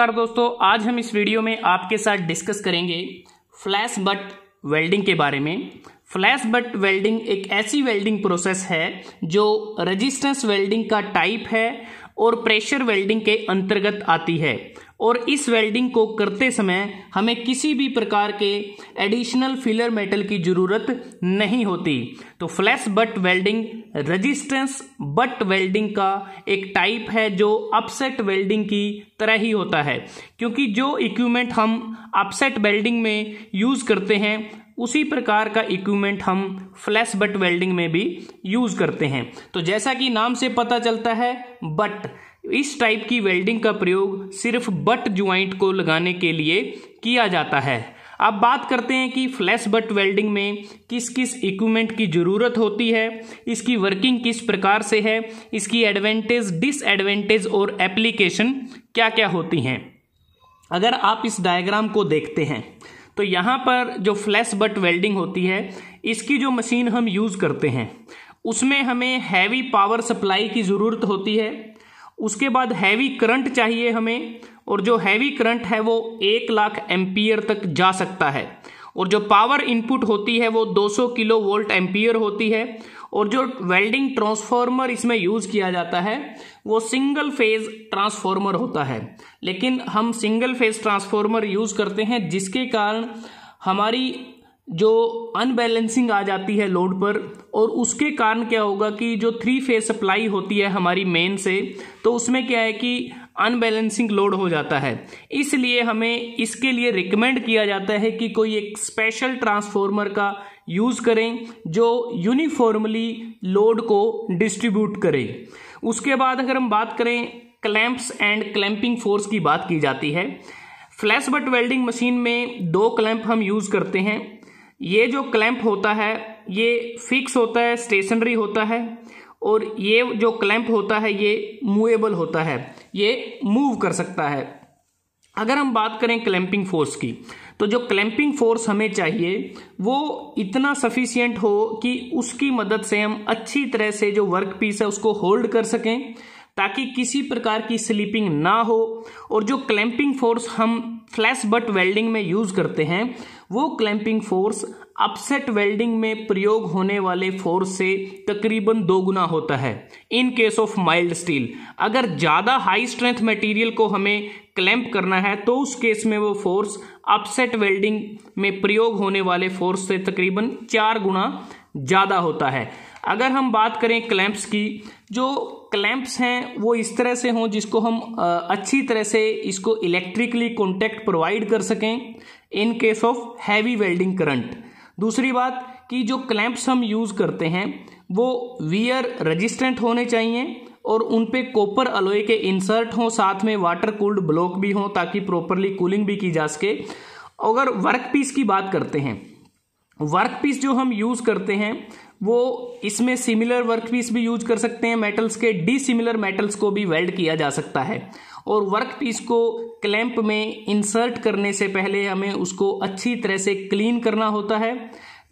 नमस्कार दोस्तों, आज हम इस वीडियो में आपके साथ डिस्कस करेंगे फ्लैश बट वेल्डिंग के बारे में। फ्लैश बट वेल्डिंग एक ऐसी वेल्डिंग प्रोसेस है जो रेजिस्टेंस वेल्डिंग का टाइप है और प्रेशर वेल्डिंग के अंतर्गत आती है और इस वेल्डिंग को करते समय हमें किसी भी प्रकार के एडिशनल फिलर मेटल की ज़रूरत नहीं होती। तो flash butt welding resistance butt welding का एक टाइप है जो अपसेट वेल्डिंग की तरह ही होता है, क्योंकि जो इक्विपमेंट हम अपसेट वेल्डिंग में यूज़ करते हैं उसी प्रकार का इक्विपमेंट हम फ्लैश बट वेल्डिंग में भी यूज़ करते हैं। तो जैसा कि नाम से पता चलता है, बट इस टाइप की वेल्डिंग का प्रयोग सिर्फ बट ज्वाइंट को लगाने के लिए किया जाता है। अब बात करते हैं कि फ्लैश बट वेल्डिंग में किस किस इक्विपमेंट की ज़रूरत होती है, इसकी वर्किंग किस प्रकार से है, इसकी एडवांटेज डिसएडवांटेज और एप्लीकेशन क्या क्या होती हैं। अगर आप इस डायग्राम को देखते हैं तो यहाँ पर जो फ्लैश बट वेल्डिंग होती है, इसकी जो मशीन हम यूज़ करते हैं उसमें हमें हैवी पावर सप्लाई की ज़रूरत होती है। उसके बाद हैवी करंट चाहिए हमें, और जो हैवी करंट है वो 1 लाख एम्पियर तक जा सकता है, और जो पावर इनपुट होती है वो 200 किलो वोल्ट एम्पियर होती है। और जो वेल्डिंग ट्रांसफार्मर इसमें यूज़ किया जाता है वो सिंगल फेज ट्रांसफार्मर होता है, लेकिन हम सिंगल फेज ट्रांसफार्मर यूज़ करते हैं जिसके कारण हमारी जो अनबैलेंसिंग आ जाती है लोड पर, और उसके कारण क्या होगा कि जो 3 फेज सप्लाई होती है हमारी मेन से, तो उसमें क्या है कि अनबैलेंसिंग लोड हो जाता है। इसलिए हमें इसके लिए रिकमेंड किया जाता है कि कोई एक स्पेशल ट्रांसफार्मर का यूज़ करें जो यूनिफॉर्मली लोड को डिस्ट्रीब्यूट करे। उसके बाद अगर हम बात करें क्लैंप्स एंड क्लैंपिंग फोर्स की बात की जाती है। फ्लैश बट वेल्डिंग मशीन में 2 क्लैंप हम यूज़ करते हैं। ये जो क्लैंप होता है ये फिक्स होता है, स्टेशनरी होता है, और ये जो क्लैंप होता है ये मूवेबल होता है, ये मूव कर सकता है। अगर हम बात करें क्लैंपिंग फोर्स की, तो जो क्लैंपिंग फोर्स हमें चाहिए वो इतना सफिशिएंट हो कि उसकी मदद से हम अच्छी तरह से जो वर्क पीस है उसको होल्ड कर सकें ताकि किसी प्रकार की स्लिपिंग ना हो। और जो क्लैंपिंग फोर्स हम फ्लैश बट वेल्डिंग में यूज़ करते हैं वो क्लैंपिंग फोर्स अपसेट वेल्डिंग में प्रयोग होने वाले फोर्स से तकरीबन 2 गुना होता है in case of mild steel. अगर ज़्यादा हाई स्ट्रेंथ मटेरियल को हमें क्लैंप करना है तो उस केस में वो फोर्स अपसेट वेल्डिंग में प्रयोग होने वाले फोर्स से तकरीबन 4 गुना ज़्यादा होता है। अगर हम बात करें क्लैंप्स की, जो क्लैंप्स हैं वो इस तरह से हों जिसको हम अच्छी तरह से इसको इलेक्ट्रिकली कॉन्टैक्ट प्रोवाइड कर सकें in case of heavy welding current. दूसरी बात कि जो क्लैंप्स हम यूज़ करते हैं वो वियर रेजिस्टेंट होने चाहिए और उन पे कॉपर अलॉय के इंसर्ट हों, साथ में वाटर कूल्ड ब्लॉक भी हों ताकि प्रॉपरली कूलिंग भी की जा सके। अगर वर्क पीस की बात करते हैं, वर्क पीस जो हम यूज़ करते हैं वो इसमें सिमिलर वर्क पीस भी यूज कर सकते हैं मेटल्स के, डिसिमिलर मेटल्स को भी वेल्ड किया जा सकता है। और वर्क पीस को क्लैंप में इंसर्ट करने से पहले हमें उसको अच्छी तरह से क्लीन करना होता है,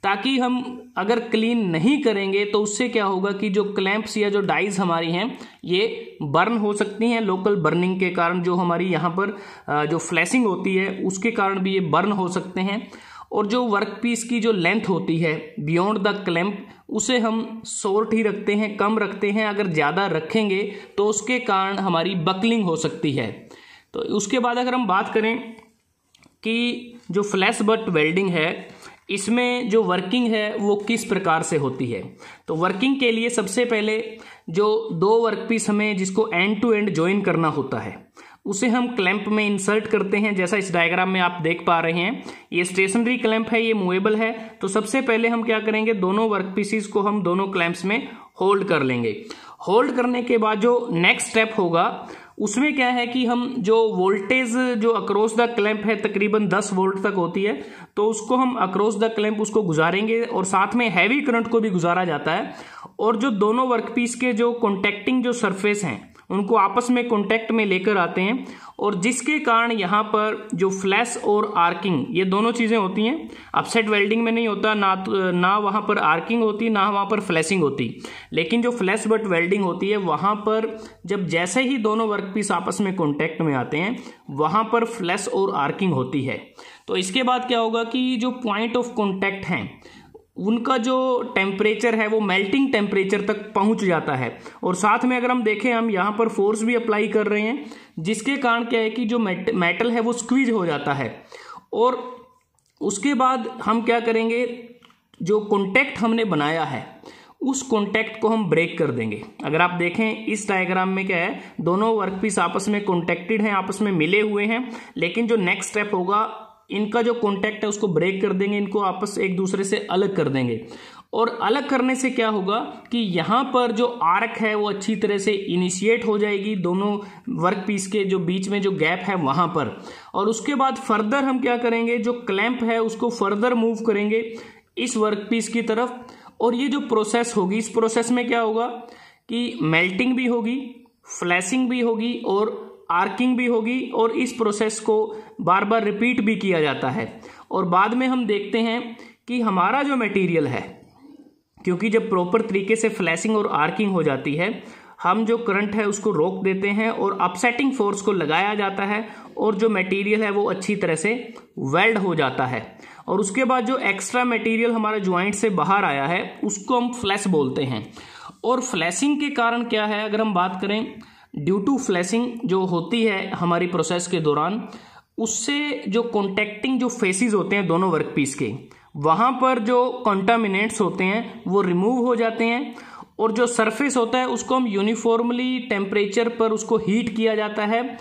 ताकि हम अगर क्लीन नहीं करेंगे तो उससे क्या होगा कि जो क्लैंप्स या जो डाइज हमारी हैं ये बर्न हो सकती हैं। लोकल बर्निंग के कारण जो हमारी यहाँ पर जो फ्लैशिंग होती है उसके कारण भी ये बर्न हो सकते हैं। और जो वर्क पीस की जो लेंथ होती है बियॉन्ड द क्लैंप उसे हम शॉर्ट ही रखते हैं, कम रखते हैं। अगर ज़्यादा रखेंगे तो उसके कारण हमारी बकलिंग हो सकती है। तो उसके बाद अगर हम बात करें कि जो फ्लैश बट वेल्डिंग है इसमें जो वर्किंग है वो किस प्रकार से होती है, तो वर्किंग के लिए सबसे पहले जो 2 वर्क पीस हमें जिसको एंड टू एंड ज्वाइन करना होता है उसे हम क्लैंप में इंसर्ट करते हैं। जैसा इस डायग्राम में आप देख पा रहे हैं ये स्टेशनरी क्लैंप है, ये मूवेबल है। तो सबसे पहले हम क्या करेंगे, दोनों वर्क पीसेस को हम दोनों क्लैंप्स में होल्ड कर लेंगे। होल्ड करने के बाद जो नेक्स्ट स्टेप होगा उसमें क्या है कि हम जो वोल्टेज जो अक्रॉस द क्लैंप है तकरीबन 10 वोल्ट तक होती है, तो उसको हम अक्रॉस द क्लैंप उसको गुजारेंगे और साथ में हैवी करंट को भी गुजारा जाता है। और जो दोनों वर्क पीस के जो कॉन्टैक्टिंग जो सरफेस हैं उनको आपस में कॉन्टैक्ट में लेकर आते हैं, और जिसके कारण यहाँ पर जो फ्लैश और आर्किंग ये दोनों चीज़ें होती हैं। अपसेट वेल्डिंग में नहीं होता, ना वहाँ पर आर्किंग होती, ना वहाँ पर फ्लैशिंग होती। लेकिन जो फ्लैश बट वेल्डिंग होती है वहाँ पर जब जैसे ही दोनों वर्कपीस आपस में कॉन्टैक्ट में आते हैं वहाँ पर फ्लैश और आर्किंग होती है। तो इसके बाद क्या होगा कि जो पॉइंट ऑफ कॉन्टैक्ट हैं उनका जो टेम्परेचर है वो मेल्टिंग टेम्परेचर तक पहुंच जाता है, और साथ में अगर हम देखें हम यहाँ पर फोर्स भी अप्लाई कर रहे हैं, जिसके कारण क्या है कि जो मेटल है वो स्क्वीज हो जाता है। और उसके बाद हम क्या करेंगे, जो कॉन्टैक्ट हमने बनाया है उस कॉन्टैक्ट को हम ब्रेक कर देंगे। अगर आप देखें इस डायग्राम में क्या है, दोनों वर्कपीस आपस में कॉन्टैक्टेड हैं, आपस में मिले हुए हैं, लेकिन जो नेक्स्ट स्टेप होगा इनका जो कॉन्टैक्ट है उसको ब्रेक कर देंगे, इनको आपस एक दूसरे से अलग कर देंगे। और अलग करने से क्या होगा कि यहाँ पर जो आर्क है वो अच्छी तरह से इनिशिएट हो जाएगी दोनों वर्क पीस के जो बीच में जो गैप है वहाँ पर। और उसके बाद फर्दर हम क्या करेंगे, जो क्लैंप है उसको फर्दर मूव करेंगे इस वर्क पीस की तरफ। और ये जो प्रोसेस होगी, इस प्रोसेस में क्या होगा कि मेल्टिंग भी होगी, फ्लैशिंग भी होगी और आर्किंग भी होगी, और इस प्रोसेस को बार बार रिपीट भी किया जाता है। और बाद में हम देखते हैं कि हमारा जो मटेरियल है, क्योंकि जब प्रॉपर तरीके से फ्लैशिंग और आर्किंग हो जाती है हम जो करंट है उसको रोक देते हैं और अपसेटिंग फोर्स को लगाया जाता है, और जो मटेरियल है वो अच्छी तरह से वेल्ड हो जाता है। और उसके बाद जो एक्स्ट्रा मटेरियल हमारा ज्वाइंट से बाहर आया है उसको हम फ्लैश बोलते हैं। और फ्लैशिंग के कारण क्या है, अगर हम बात करें, ड्यू टू फ्लैशिंग जो होती है हमारी प्रोसेस के दौरान, उससे जो कॉन्टैक्टिंग जो फेसेस होते हैं दोनों वर्कपीस के, वहाँ पर जो कॉन्टामिनेंट्स होते हैं वो रिमूव हो जाते हैं, और जो सरफेस होता है उसको हम यूनिफॉर्मली टेम्परेचर पर उसको हीट किया जाता है।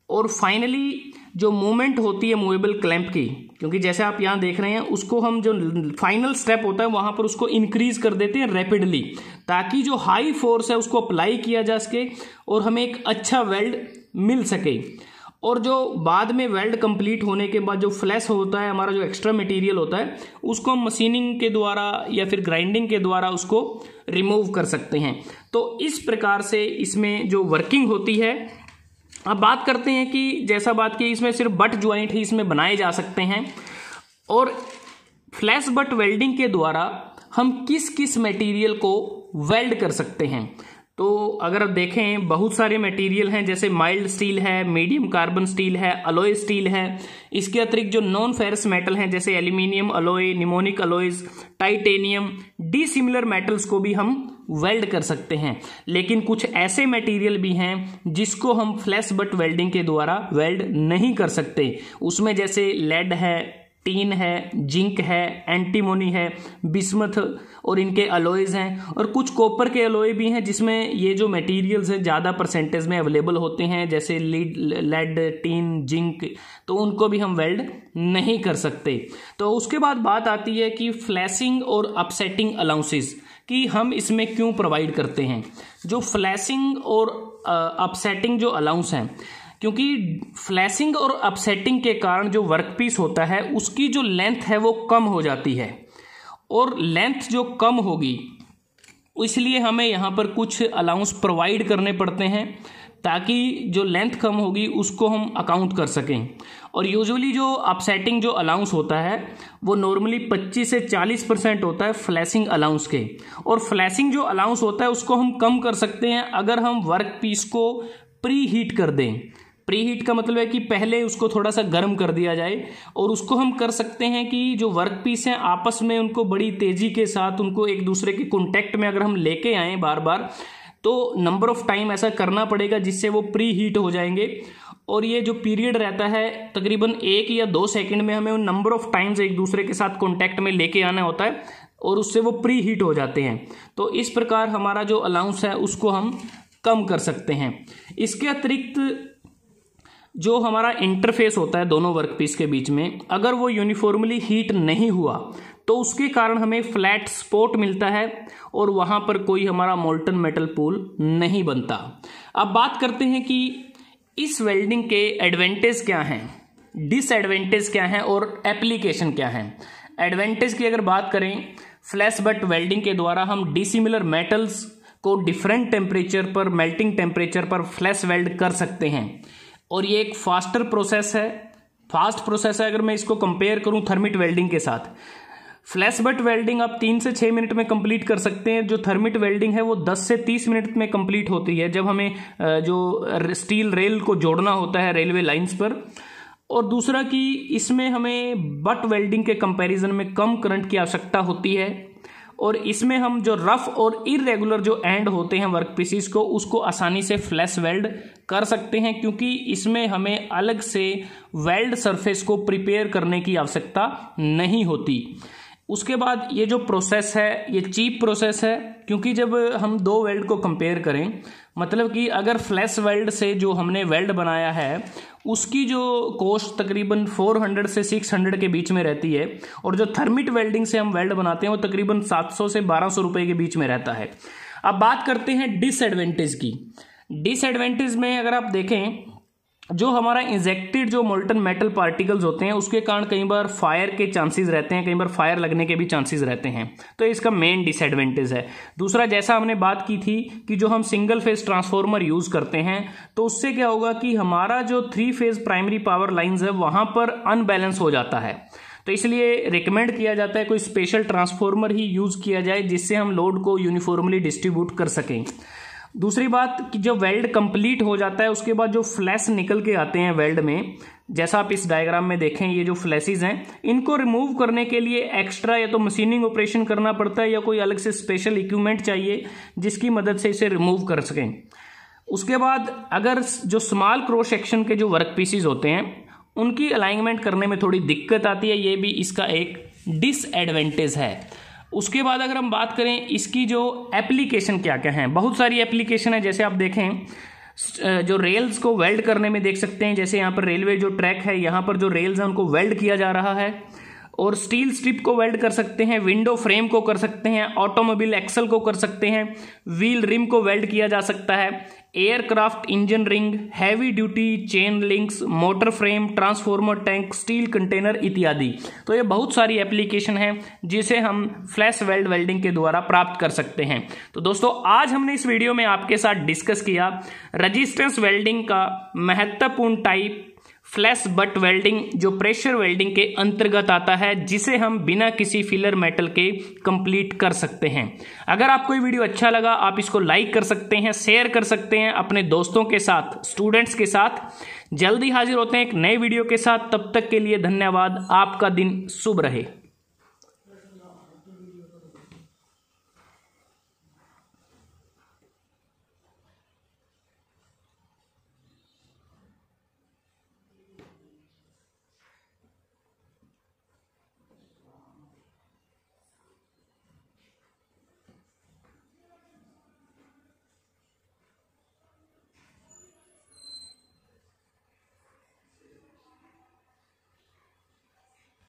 और फाइनली जो मूवमेंट होती है मूवेबल क्लैंप की, क्योंकि जैसे आप यहाँ देख रहे हैं उसको हम जो फाइनल स्टेप होता है वहाँ पर उसको इंक्रीज कर देते हैं रैपिडली, ताकि जो हाई फोर्स है उसको अप्लाई किया जा सके और हमें एक अच्छा वेल्ड मिल सके। और जो बाद में वेल्ड कंप्लीट होने के बाद जो फ्लैश होता है, हमारा जो एक्स्ट्रा मटेरियल होता है, उसको हम मशीनिंग के द्वारा या फिर ग्राइंडिंग के द्वारा उसको रिमूव कर सकते हैं। तो इस प्रकार से इसमें जो वर्किंग होती है। अब बात करते हैं कि जैसा बात की इसमें सिर्फ बट ज्वाइंट ही इसमें बनाए जा सकते हैं, और फ्लैश बट वेल्डिंग के द्वारा हम किस किस मटेरियल को वेल्ड कर सकते हैं। तो अगर आप देखें बहुत सारे मटेरियल हैं, जैसे माइल्ड स्टील है, मीडियम कार्बन स्टील है, अलॉय स्टील है। इसके अतिरिक्त जो नॉन फेरस मेटल हैं जैसे aluminium alloy, mnemonic alloys, titanium, dissimilar metals को भी हम वेल्ड कर सकते हैं। लेकिन कुछ ऐसे मटेरियल भी हैं जिसको हम फ्लैश बट वेल्डिंग के द्वारा वेल्ड नहीं कर सकते। उसमें जैसे लेड है, टीन है, जिंक है, एंटीमोनी है, बिस्मथ और इनके अलॉयज हैं, और कुछ कॉपर के अलॉय भी हैं जिसमें ये जो मटेरियल्स हैं ज़्यादा परसेंटेज में अवेलेबल होते हैं, जैसे लेड, टीन, जिंक, तो उनको भी हम वेल्ड नहीं कर सकते। तो उसके बाद बात आती है कि फ्लैशिंग और अपसेटिंग अलाउंसेस कि हम इसमें क्यों प्रोवाइड करते हैं। जो फ्लैशिंग और अपसेटिंग जो अलाउंस हैं, क्योंकि फ्लैशिंग और अपसेटिंग के कारण जो वर्कपीस होता है उसकी जो लेंथ है वो कम हो जाती है, और लेंथ जो कम होगी इसलिए हमें यहाँ पर कुछ अलाउंस प्रोवाइड करने पड़ते हैं, ताकि जो लेंथ कम होगी उसको हम अकाउंट कर सकें। और यूजुअली जो अपसेटिंग जो अलाउंस होता है वो नॉर्मली 25 से 40% होता है फ्लैशिंग अलाउंस के, और फ्लैशिंग जो अलाउंस होता है उसको हम कम कर सकते हैं अगर हम वर्क पीस को प्री हीट कर दें। प्री हीट का मतलब है कि पहले उसको थोड़ा सा गर्म कर दिया जाए, और उसको हम कर सकते हैं कि जो वर्क पीस हैं आपस में उनको बड़ी तेज़ी के साथ उनको एक दूसरे के कॉन्टैक्ट में अगर हम लेके आएँ बार बार, तो नंबर ऑफ टाइम ऐसा करना पड़ेगा जिससे वो प्री हीट हो जाएंगे। और ये जो पीरियड रहता है तकरीबन 1 या 2 सेकंड में हमें उन नंबर ऑफ टाइम्स एक दूसरे के साथ कॉन्टैक्ट में लेके आना होता है, और उससे वो प्री हीट हो जाते हैं। तो इस प्रकार हमारा जो अलाउंस है उसको हम कम कर सकते हैं। इसके अतिरिक्त जो हमारा इंटरफेस होता है दोनों वर्कपीस के बीच में, अगर वो यूनिफॉर्मली हीट नहीं हुआ तो उसके कारण हमें फ्लैट स्पॉट मिलता है, और वहाँ पर कोई हमारा मोल्टन मेटल पूल नहीं बनता। अब बात करते हैं कि इस वेल्डिंग के एडवांटेज क्या हैं, डिसएडवांटेज क्या हैं और एप्लीकेशन क्या हैं। एडवांटेज की अगर बात करें, फ्लैश बट वेल्डिंग के द्वारा हम डिसिमिलर मेटल्स को डिफरेंट टेम्परेचर पर, मेल्टिंग टेम्परेचर पर फ्लैश वेल्ड कर सकते हैं। और ये एक फास्टर प्रोसेस है, फास्ट प्रोसेस है। अगर मैं इसको कंपेयर करूं थर्मिट वेल्डिंग के साथ, फ्लैश बट वेल्डिंग आप 3 से 6 मिनट में कंप्लीट कर सकते हैं, जो थर्मिट वेल्डिंग है वो 10 से 30 मिनट में कंप्लीट होती है, जब हमें जो स्टील रेल को जोड़ना होता है रेलवे लाइंस पर। और दूसरा कि इसमें हमें बट वेल्डिंग के कंपैरिजन में कम करंट की आवश्यकता होती है, और इसमें हम जो रफ और इरेगुलर जो एंड होते हैं वर्क पीसीस को, उसको आसानी से फ्लैश वेल्ड कर सकते हैं, क्योंकि इसमें हमें अलग से वेल्ड सरफेस को प्रिपेयर करने की आवश्यकता नहीं होती। उसके बाद ये जो प्रोसेस है ये चीप प्रोसेस है, क्योंकि जब हम दो वेल्ड को कंपेयर करें, मतलब कि अगर फ्लैश वेल्ड से जो हमने वेल्ड बनाया है उसकी जो कॉस्ट तकरीबन 400 से 600 के बीच में रहती है, और जो थर्मिट वेल्डिंग से हम वेल्ड बनाते हैं वो तकरीबन 700 से 1200 रुपए के बीच में रहता है। अब बात करते हैं डिसएडवांटेज की। डिसएडवांटेज में अगर आप देखें, जो हमारा इंजेक्टेड जो मोल्टन मेटल पार्टिकल्स होते हैं उसके कारण कई बार फायर के चांसेस रहते हैं, कई बार फायर लगने के भी चांसेस रहते हैं, तो इसका मेन डिसएडवांटेज है। दूसरा, जैसा हमने बात की थी कि जो हम सिंगल फेज ट्रांसफार्मर यूज करते हैं तो उससे क्या होगा कि हमारा जो 3 फेज प्राइमरी पावर लाइंस है वहां पर अनबैलेंस हो जाता है, तो इसलिए रिकमेंड किया जाता है कोई स्पेशल ट्रांसफार्मर ही यूज किया जाए जिससे हम लोड को यूनिफॉर्मली डिस्ट्रीब्यूट कर सकें। दूसरी बात कि जब वेल्ड कंप्लीट हो जाता है उसके बाद जो फ्लैश निकल के आते हैं वेल्ड में, जैसा आप इस डायग्राम में देखें, ये जो फ्लैशेस हैं इनको रिमूव करने के लिए एक्स्ट्रा या तो मशीनिंग ऑपरेशन करना पड़ता है या कोई अलग से स्पेशल इक्विपमेंट चाहिए जिसकी मदद से इसे रिमूव कर सकें। उसके बाद अगर जो स्मॉल क्रॉस सेक्शन के जो वर्क पीसेस होते हैं उनकी अलाइनमेंट करने में थोड़ी दिक्कत आती है, ये भी इसका एक डिसएडवांटेज है। उसके बाद अगर हम बात करें इसकी जो एप्लीकेशन क्या क्या हैं, बहुत सारी एप्लीकेशन है। जैसे आप देखें जो रेल्स को वेल्ड करने में देख सकते हैं, जैसे यहाँ पर रेलवे जो ट्रैक है यहाँ पर जो रेल्स हैं उनको वेल्ड किया जा रहा है, और स्टील स्ट्रिप को वेल्ड कर सकते हैं, विंडो फ्रेम को कर सकते हैं, ऑटोमोबाइल एक्सल को कर सकते हैं, व्हील रिम को वेल्ड किया जा सकता है, aircraft engine ring, heavy duty chain links, motor frame, transformer tank, steel container इत्यादि। तो ये बहुत सारी एप्लीकेशन है जिसे हम फ्लैश वेल्ड वेल्डिंग के द्वारा प्राप्त कर सकते हैं। तो दोस्तों, आज हमने इस वीडियो में आपके साथ डिस्कस किया रेजिस्टेंस वेल्डिंग का महत्वपूर्ण टाइप फ्लैश बट वेल्डिंग, जो प्रेशर वेल्डिंग के अंतर्गत आता है, जिसे हम बिना किसी फिलर मेटल के कंप्लीट कर सकते हैं। अगर आपको ये वीडियो अच्छा लगा आप इसको लाइक कर सकते हैं, शेयर कर सकते हैं अपने दोस्तों के साथ, स्टूडेंट्स के साथ। जल्दी हाजिर होते हैं एक नए वीडियो के साथ, तब तक के लिए धन्यवाद। आपका दिन शुभ रहे।